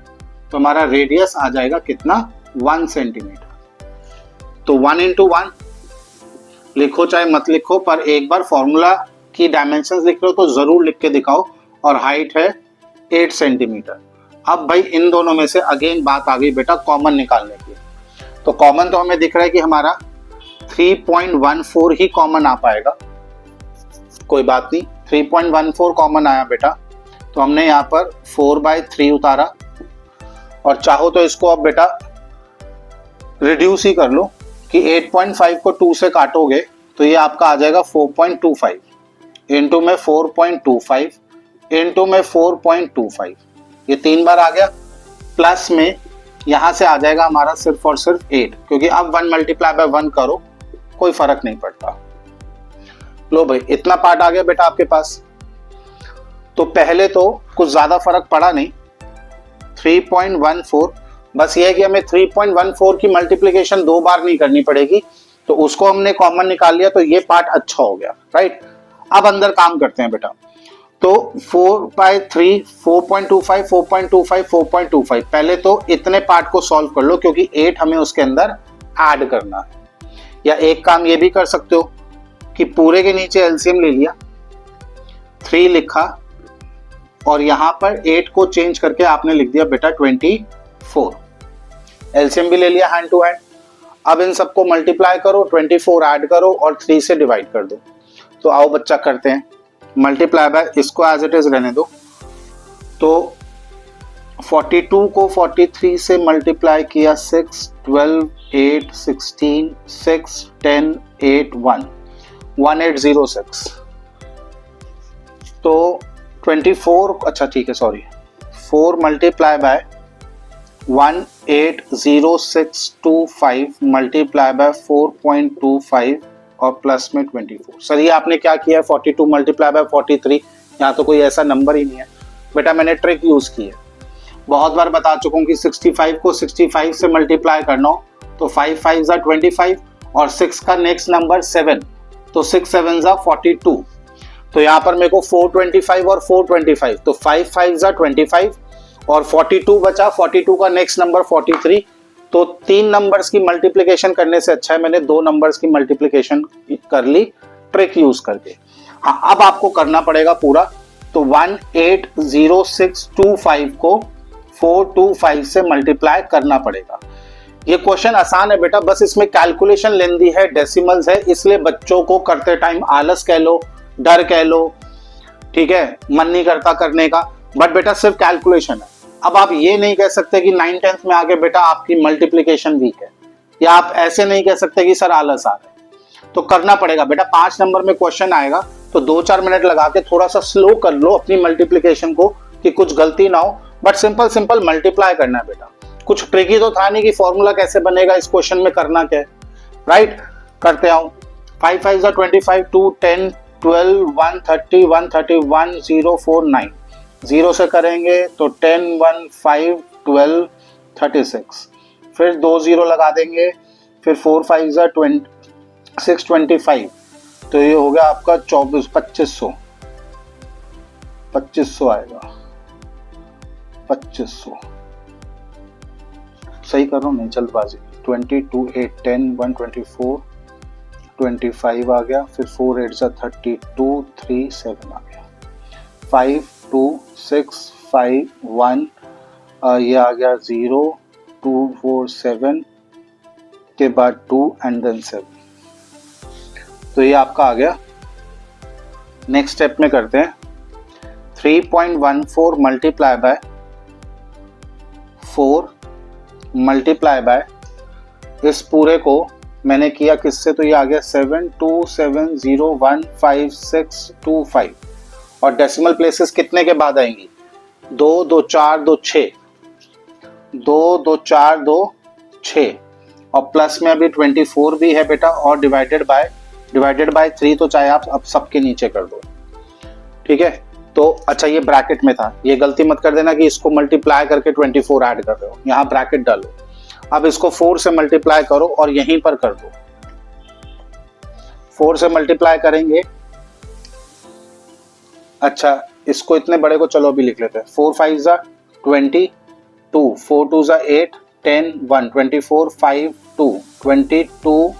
तो हमारा रेडियस आ जाएगा कितना, 1 सेंटीमीटर। तो 1 इंटू 1 लिखो चाहे मत लिखो, पर एक बार फॉर्मूला की डायमेंशंस लिख रहे हो तो जरूर लिख के दिखाओ। और हाइट है 8 सेंटीमीटर। अब भाई इन दोनों में से अगेन बात आ गई बेटा कॉमन निकालने की। तो कॉमन तो हमें दिख रहा है कि हमारा 3.14 ही कॉमन आ पाएगा, कोई बात नहीं, 3.14 कॉमन आया बेटा, तो हमने यहाँ पर 4/3 उतारा, और चाहो तो इसको अब बेटा रिड्यूस ही कर लो कि 8.5 को 2 से काटोगे तो ये आपका आ जाएगा 4.25 इंटू में 4.25 इनटू में 4.25, ये 3 बार आ गया, प्लस में यहां से आ जाएगा हमारा सिर्फ और सिर्फ 8, क्योंकि अब 1 मल्टीप्लाई बाय 1 करो कोई फर्क नहीं पड़ता। लो भाई इतना पार्ट आ गया बेटा आपके पास। तो पहले तो कुछ ज्यादा फर्क पड़ा नहीं, 3.14, बस ये है कि हमें 3.14 की मल्टीप्लिकेशन 2 बार नहीं करनी पड़ेगी, तो उसको हमने कॉमन निकाल लिया, तो ये पार्ट अच्छा हो गया, राइट। अब अंदर काम करते हैं बेटा। तो 4/3, 4.25, 4.25, 4.25, पहले तो इतने पार्ट को सॉल्व कर लो, क्योंकि 8 हमें उसके अंदर ऐड करना है। या एक काम ये भी कर सकते हो कि पूरे के नीचे एलसीएम ले लिया, 3 लिखा, और यहां पर 8 को चेंज करके आपने लिख दिया बेटा 24, एलसीएम भी ले लिया हैंड टू हैंड। अब इन सबको मल्टीप्लाई करो, 24 ऐड करो और 3 से डिवाइड कर दो। तो आओ बच्चा करते हैं मल्टीप्लाई बाय, इसको एज इट इज रहने दो। तो 42 को 43 से मल्टीप्लाई किया, 6, 12, 8, 16, 6, 10, 8, 1, 1806। तो 24, अच्छा ठीक है sorry, 4 multiply by 180625 multiply by 4.25 और प्लस में 24। सर ये आपने क्या किया है, 42 मल्टीप्लाई बाय 43, यहाँ तो कोई ऐसा नंबर ही नहीं है बेटा, मैंने ट्रिक यूज की है। बहुत बार बता चुका हूँ कि 65 को 65 से मल्टीप्लाई करना हो तो 5 5 जा 25 और 6 का नेक्स्ट नंबर 7, तो 6 7 जा 42। तो यहाँ पर मेरे को 425 और 425, तो 5 5 जा 25 और 42 बचा, 42 का नेक्स्ट नंबर 43। तो 3 नंबर्स की मल्टीप्लिकेशन करने से अच्छा है मैंने 2 नंबर्स की मल्टीप्लिकेशन कर ली ट्रिक यूज करके। हाँ अब आपको करना पड़ेगा पूरा, तो 180625 को 425 से मल्टीप्लाई करना पड़ेगा। ये क्वेश्चन आसान है बेटा, बस इसमें कैलकुलेशन लेंदी है, डेसिमल्स है, इसलिए बच्चों को करते टाइम आलस कह लो, डर कह लो, ठीक है, मन नहीं करता करने का, बट बेटा सिर्फ कैलकुलेशन है। अब आप ये नहीं कह सकते कि 9th 10th में आके बेटा आपकी मल्टीप्लिकेशन वीक है, या आप ऐसे नहीं कह सकते कि सर आलस आ रहा है, तो करना पड़ेगा बेटा। 5 नंबर में क्वेश्चन आएगा तो 2-4 मिनट लगा के थोड़ा सा स्लो कर लो अपनी मल्टीप्लिकेशन को, कि कुछ गलती ना हो, बट सिंपल सिंपल मल्टीप्लाई करना है बेटा। कुछ ट्रिकी तो था नहीं कि फॉर्मूला कैसे बनेगा, इस क्वेश्चन में करना क्या है, राइट। करते आओ, 5 5 जा 25, 2 10 12 1 30 130 1049, 0 से करेंगे तो 10 1 5 12 36, फिर 2 0 लगा देंगे, फिर 4 5 जा 6 25, तो ये हो गया आपका 2500 आएगा, 2500 सही कर रहा हूँ, नहीं जल्दबाजी। 22 8 10 124 25 आ गया, फिर 4 8 जा 32 3 7 आ गया, 5 2 6 5 1 ये आ गया 0 2 4 7 के बाद 2 एंड देन 7, तो ये आपका आ गया। नेक्स्ट स्टेप में करते हैं 3.14 मल्टीप्लाई बाय 4 मल्टीप्लाई बाय, इस पूरे को मैंने किया किससे, तो ये आ गया 72701565, और डेसिमल प्लेसेस कितने के बाद आएंगी, 2 2 4 2 6, 2 2 4 2 6, और प्लस में अभी 24 भी है बेटा, और डिवाइडेड बाय 3, तो चाहे आप अब सबके नीचे कर दो, ठीक है। तो अच्छा ये ब्रैकेट में था, ये गलती मत कर देना कि इसको मल्टीप्लाई करके 24 ऐड कर रहे हो, यहाँ ब्रैकेट डालो। अब इसको 4 से मल्टीप्लाई करो और यहीं पर कर दो, 4 से मल्टीप्लाई करेंगे। अच्छा इसको इतने बड़े को चलो अभी लिख लेते हैं, 4 5 जा 22, 4 2 जा 8 10 1 24 5 2 22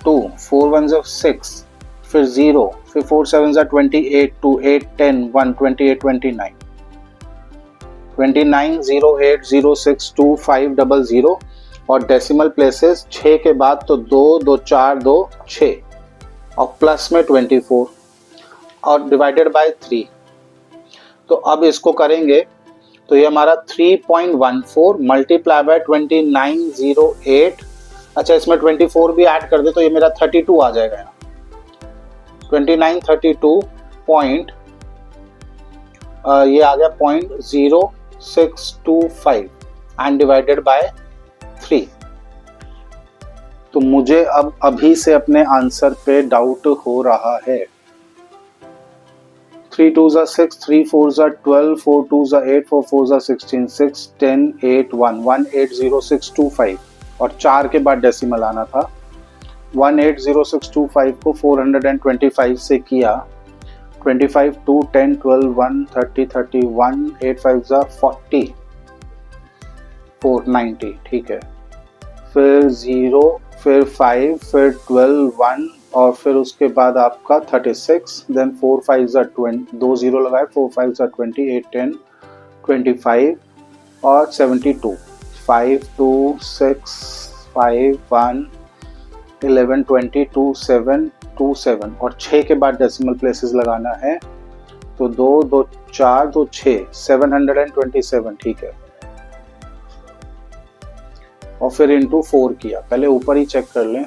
2 4 1 जा 6, फिर 0, फिर 4 7 जा 28 2 8 10 1 28 29 29 0 8 0 6 2 5 0 0, और डेसिमल प्लेसेस 6 के बाद तो 2 2 4 2 6, और प्लस में 24 और डिवाइडेड बाय 3। तो अब इसको करेंगे तो ये हमारा 3.14 मल्टीप्लाई बाय 2908, अच्छा इसमें 24 भी ऐड कर दे तो ये मेरा 32 आ जाएगा यहाँ, 2932.14 ये आ गया 0.0625 एंड डिवाइडेड बाय 3। तो मुझे अब अभी से अपने आंसर पे डाउट हो रहा है। 3 2 6, 3 4 12, 4 2 8, 4 4 16, 6 10 8 1 180625 और 4 के बाद डेसिमल आना था। 180625 को 425 से किया, 25 2 10 12 1 30 31 8 5 40 490, ठीक है। फिर 0, फिर 5, फिर 12 1 और फिर उसके बाद आपका 36, देन 4 5 20, 2 0 लगाए, 4 5 20, 8 10 25 और 72, 5 2 6 5 1 11 20 2 7 2 7 और 6 के बाद डेसिमल प्लेसेस लगाना है। तो 2 2 4 2 6 727, ठीक है। और फिर इंटू 4 किया, पहले ऊपर ही चेक कर लें।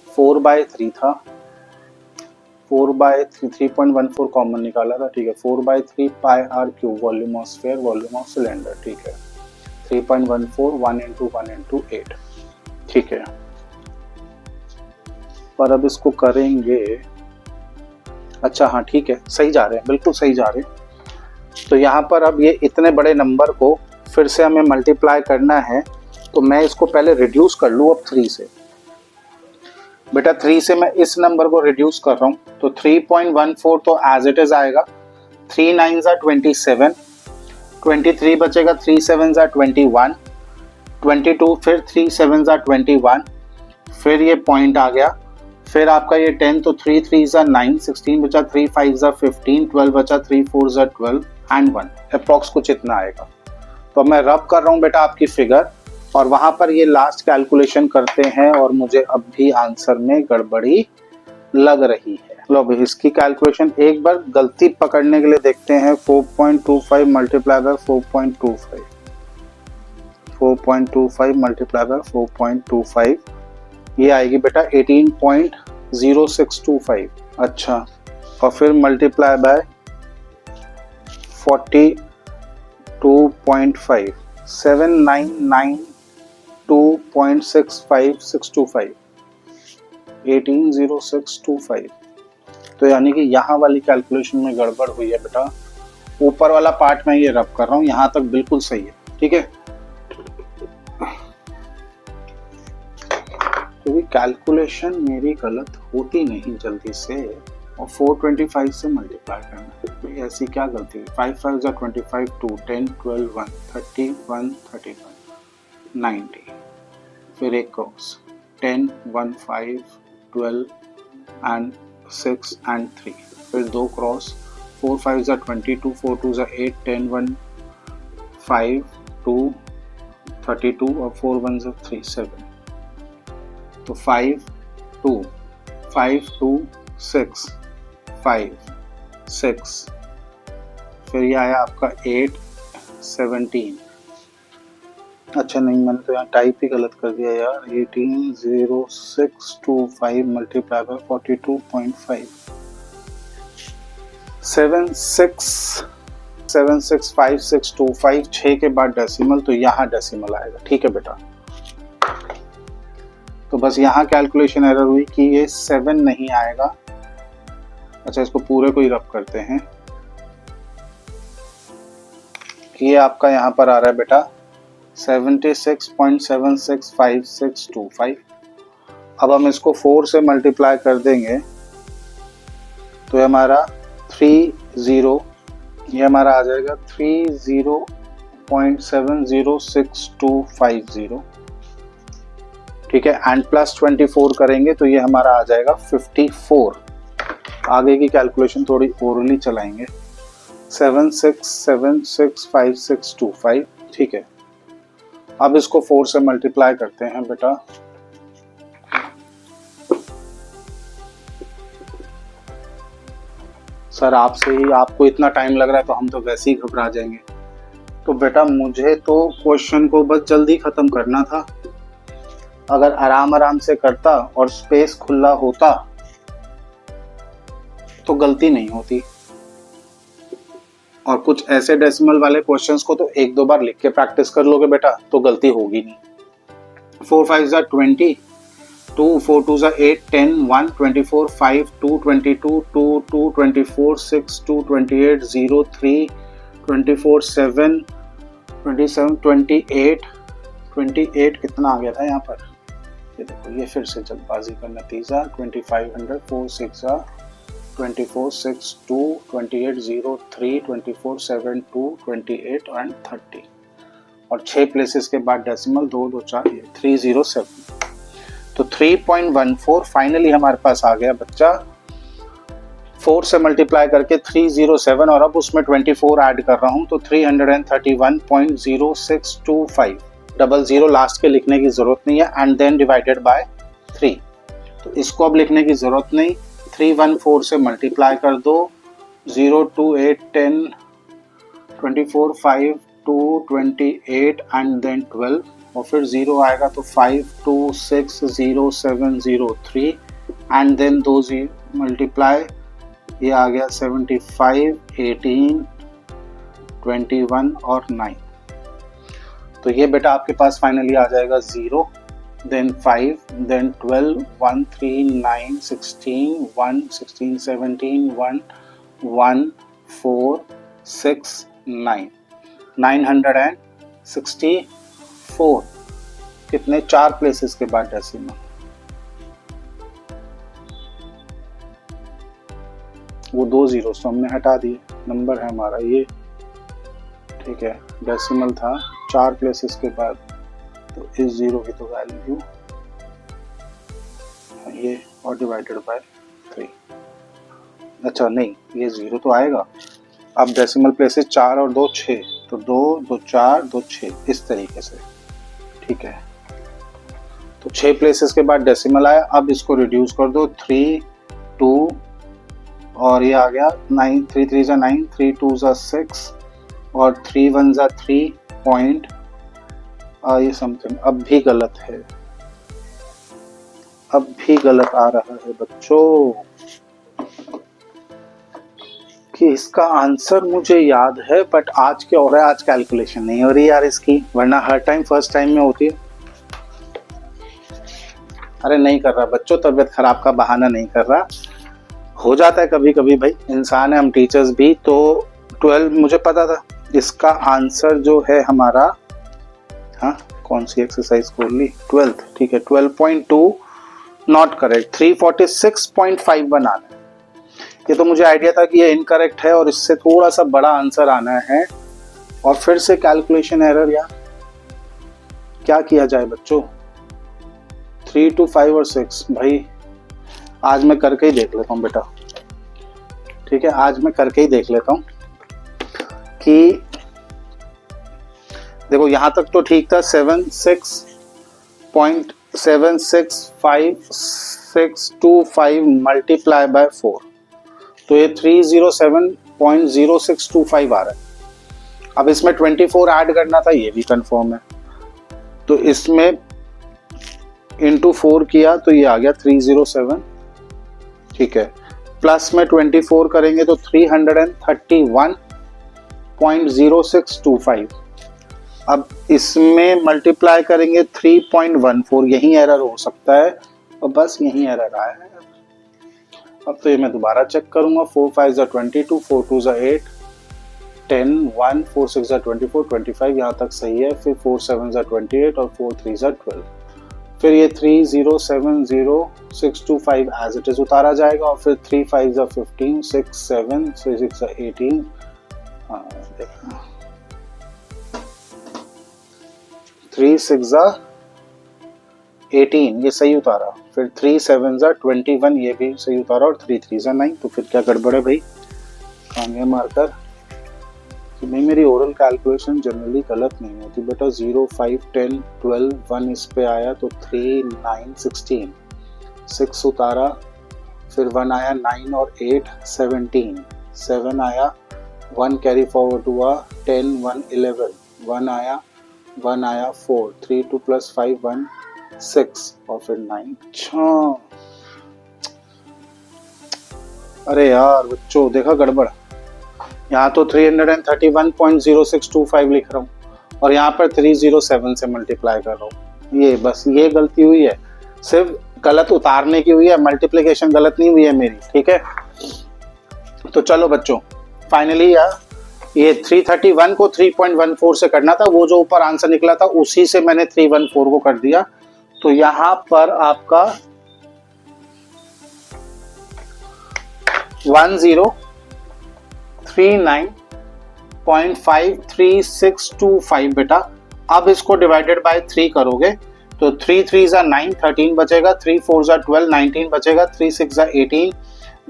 4/3 था, 4/3 3.14 कॉमन निकाला था, ठीक है। 4/3 pi are cube volume of sphere, volume of cylinder, ठीक है। 3.14 1 into 1 into 8, ठीक है। पर अब इसको करेंगे, अच्छा हाँ ठीक है, सही जा रहे हैं, बिल्कुल सही जा रहे हैं। तो यहाँ पर अब ये इतने बड़े नंबर को फिर से हमें मल्टीप्लाई करना है, तो मैं इसको पहले रिड्यूस कर लूँ अब 3 से। बेटा 3 से मैं इस नंबर को रिड्यूस कर रहा हूँ, तो 3.14 तो एज इट इज आएगा। 3 9 27, 23 बचेगा, 3 7 21, 22, फिर 3 7 21, फिर ये पॉइंट आ गया, फिर आपका ये 10, तो 3 3 9, 16 बचा, 3 5 15, 12 बचा, 3 4 12 एंड 1, अप्रॉक्स कुछ इतना आएगा। तो मैं रब कर रहा हूँ बेटा आपकी फिगर, और वहां पर ये लास्ट कैलकुलेशन करते हैं और मुझे अब भी आंसर में गड़बड़ी लग रही है। लो अभी इसकी कैलकुलेशन एक बार गलती पकड़ने के लिए देखते हैं। 4.25 मल्टीप्लाई बाय 4.25, 4.25 मल्टीप्लाई बाय 4.25, ये आएगी बेटा 18.0625। अच्छा, और फिर मल्टीप्लाई बाय 42.5, 799.265 180625। तो यानी कि यहाँ वाली कैलकुलेशन में गड़बड़ हुई है बेटा। ऊपर वाला पार्ट में ये रब कर रहा हूँ, यहाँ तक बिल्कुल सही है, ठीक है। क्योंकि कैलकुलेशन मेरी गलत होती नहीं जल्दी से, और 425 से मल्टीप्लाई करना, तो ऐसी क्या गलती हुई। 5 5 25, 2 10 12 1 30 1 31 90, फिर एक क्रॉस 10 1 5 12 एंड 6 एंड 3, फिर दो क्रॉस 4 5 22, 4 2 8 10 1 5 2 32 और 4 1 3 7। तो 5 2 5 2 6 5 6, फिर ये आया आपका 8 17। अच्छा नहीं, मैंने तो यहाँ टाइप ही गलत कर दिया यार। 180625 मल्टीप्लाई बाय 42.5, 765625, 6 के बाद डेसिमल, तो यहाँ डेसिमल आएगा, ठीक है बेटा। तो बस यहाँ कैलकुलेशन एरर हुई कि ये 7 नहीं आएगा। अच्छा, इसको पूरे को ही रब करते हैं। ये आपका यहाँ पर आ रहा है बेटा 76.765625। अब हम इसको 4 से मल्टीप्लाई कर देंगे, तो ये हमारा 30, ये हमारा आ जाएगा 30.706250, ठीक है। एंड प्लस 24 करेंगे तो ये हमारा आ जाएगा 54। आगे की कैलकुलेशन थोड़ी ओरली चलाएंगे। 76765625, ठीक है। अब इसको 4 से मल्टीप्लाई करते हैं बेटा। सर आपसे ही आपको इतना टाइम लग रहा है तो हम तो वैसे ही घबरा जाएंगे। तो बेटा मुझे तो क्वेश्चन को बस जल्दी खत्म करना था। अगर आराम आराम से करता और स्पेस खुला होता तो गलती नहीं होती। और कुछ ऐसे डेसिमल वाले क्वेश्चंस को तो एक दो बार लिख के प्रैक्टिस कर लोगे बेटा तो गलती होगी नहीं। 4 5 ज़ा 20, 2 4 2 ज़ा 8 10 1 24 5 2 22 2 2 24 6 2 28 0 3 24 7 27 28 28 कितना आ गया था यहाँ पर, ये देखो ये फिर से जल्दबाजी का नतीजा। 2500 4 6 ज़ा 24 6 2 28 0 3 24 7 2 28 एंड 30 और 6 प्लेसेस के बाद डेसिमल 2 2 4 307। तो 3.14 फाइनली हमारे पास आ गया बच्चा। 4 से मल्टीप्लाई करके 307 और अब उसमें 24 ऐड कर रहा हूं तो 331.0625। डबल जीरो लास्ट के लिखने की जरूरत नहीं है एंड देन डिवाइडेड बाय 3। तो इसको अब लिखने की जरूरत नहीं, 314 से मल्टीप्लाई कर दो। 0 2 8 10 24 5 2 28 एंड देन 12 और फिर 0 आएगा तो 5 2 6 0 7 0 3 एंड देन दो मल्टीप्लाई, ये आ गया 75 18 21 और 9। तो ये बेटा आपके पास फाइनली आ जाएगा 0 then 5 then 12 1 3 9 16 1 16 17 1 1 4 6 9 964। कितने 4 प्लेसेस के बाद डेसिमल, वो 2 जीरो तो हमने हटा दिए, नंबर है हमारा ये, ठीक है। डेसिमल था 4 प्लेसेस के बाद तो इस जीरो की तो वैल्यू ये और डिवाइडेड बाय 3। अच्छा नहीं, ये जीरो तो आएगा। अब डेसिमल प्लेसेस 4 और 2 6 तो 2 2 4 2 6 इस तरीके से, ठीक है। तो 6 प्लेसेस के बाद डेसिमल आया। अब इसको रिड्यूस कर दो, 3 2 और ये आ गया 9 3 3 ज़ा 9 3 2 ज़ा 6 और 3 1 ज़ा 3 पॉइंट ये समथिंग। अब भी गलत है, अब भी गलत आ रहा है बच्चों कि इसका आंसर मुझे याद है बट आज क्या हो रहा है, आज कैलकुलेशन नहीं हो रही यार इसकी, वरना हर टाइम फर्स्ट टाइम में होती है। अरे नहीं कर रहा बच्चों, तबीयत खराब का बहाना नहीं कर रहा, हो जाता है कभी कभी भाई, इंसान है हम टीचर्स भी। तो 12 मुझे पता था इसका आंसर जो है हमारा, हाँ कौन सी एक्सरसाइज खोल ली, 12th, ठीक है 12.2 नॉट करेक्ट, 346.51 आना है। ये तो मुझे आइडिया था कि ये इनकरेक्ट है और इससे थोड़ा सा बड़ा आंसर आना है और फिर से कैलकुलेशन एरर। यार क्या किया जाए बच्चों, 3 2 5 और 6 भाई आज मैं करके ही देख लेता हूँ बेटा, ठीक है आज मैं करके ही देख लेता हूँ कि देखो यहाँ तक तो ठीक था। 76.7652625 मल्टीप्लाई बाय 4 तो ये 307.0625 आ रहा है। अब इसमें 24 ऐड करना था, ये भी कंफर्म है, तो इसमें इंटू 4 किया तो ये आ गया 307, ठीक है। प्लस में 24 करेंगे तो 331.0625। अब इसमें मल्टीप्लाई करेंगे 3.14, यही एरर हो सकता है और बस यही एरर आया है। अब तो ये मैं दोबारा चेक करूंगा। 4 5 ज़ा 22 4 2 ज़ा 8 10 1 4 6 ज़ा 24 25 यहाँ तक सही है। फिर 4 7 ज़ा 28 और 4 3 ज़ा 12, फिर ये 3070625 एज इट इज उतारा जाएगा और फिर 3 5 ज़ा 15 6 7 6 ज़ा 18 देखना 3 6 ज़ा 18 ये सही उतारा, फिर 3 7 ज़ा 21 ये भी सही उतारा और 3 3 ज़ा 9। तो फिर क्या गड़बड़ है भाई, कांगे मारकर कि भाई मेरी ओरल कैलकुलेशन जनरली गलत नहीं होती बेटा। 0 5 10 12 1 इस पे आया तो 3 9 16 6 उतारा, फिर 1 आया 9 और 8 17 7 आया 1 कैरी फॉरवर्ड हुआ 10 1 11 1 आया 4 3 2 प्लस 5 1 6 और फिर 9। अच्छा अरे यार बच्चों देखा गड़बड़, यहाँ तो 331.0625 लिख रहा हूँ और यहाँ पर 307 से मल्टीप्लाई कर रहा हूँ। ये बस ये गलती हुई है, सिर्फ गलत उतारने की हुई है, मल्टीप्लिकेशन गलत नहीं हुई है मेरी, ठीक है। तो चलो बच्चों, फाइनली यार ये 331 को 3.14 से करना था, वो जो ऊपर आंसर निकला था उसी से मैंने 314 को कर दिया। तो यहाँ पर आपका 1039.53625 बेटा। अब इसको डिवाइडेड बाय 3 करोगे तो 3 3 जा 9, 13 बचेगा, 3 4 जा 12, 19 बचेगा, 3 6 जा 18,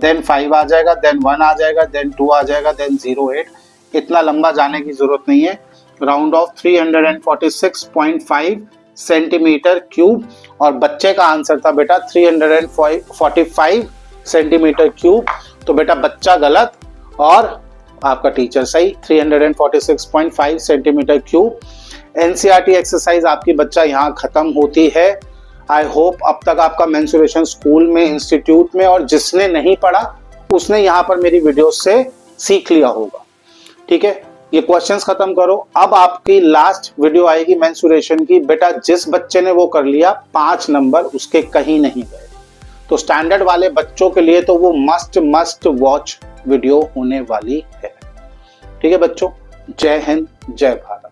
देन 5 आ जाएगा, देन 1 आ जाएगा, देन 2 आ जाएगा, देन 0 8। इतना लंबा जाने की जरूरत नहीं है। राउंड ऑफ 346.5 सेंटीमीटर क्यूब, और बच्चे का आंसर था बेटा 345 सेंटीमीटर क्यूब। तो बेटा बच्चा गलत और आपका टीचर सही, 346.5 सेंटीमीटर क्यूब। एनसीईआरटी एक्सरसाइज आपकी बच्चा यहाँ खत्म होती है। आई होप अब तक आपका मेंसुरेशन स्कूल में, इंस्टीट्यूट में, और जिसने नहीं पढ़ा उसने यहाँ पर मेरी वीडियो से सीख लिया होगा, ठीक है। ये क्वेश्चंस खत्म करो। अब आपकी लास्ट वीडियो आएगी मेंसुरेशन की। बेटा जिस बच्चे ने वो कर लिया 5 नंबर उसके कहीं नहीं गए। तो स्टैंडर्ड वाले बच्चों के लिए तो वो मस्ट वॉच वीडियो होने वाली है, ठीक है बच्चों। जय हिंद, जय भारत।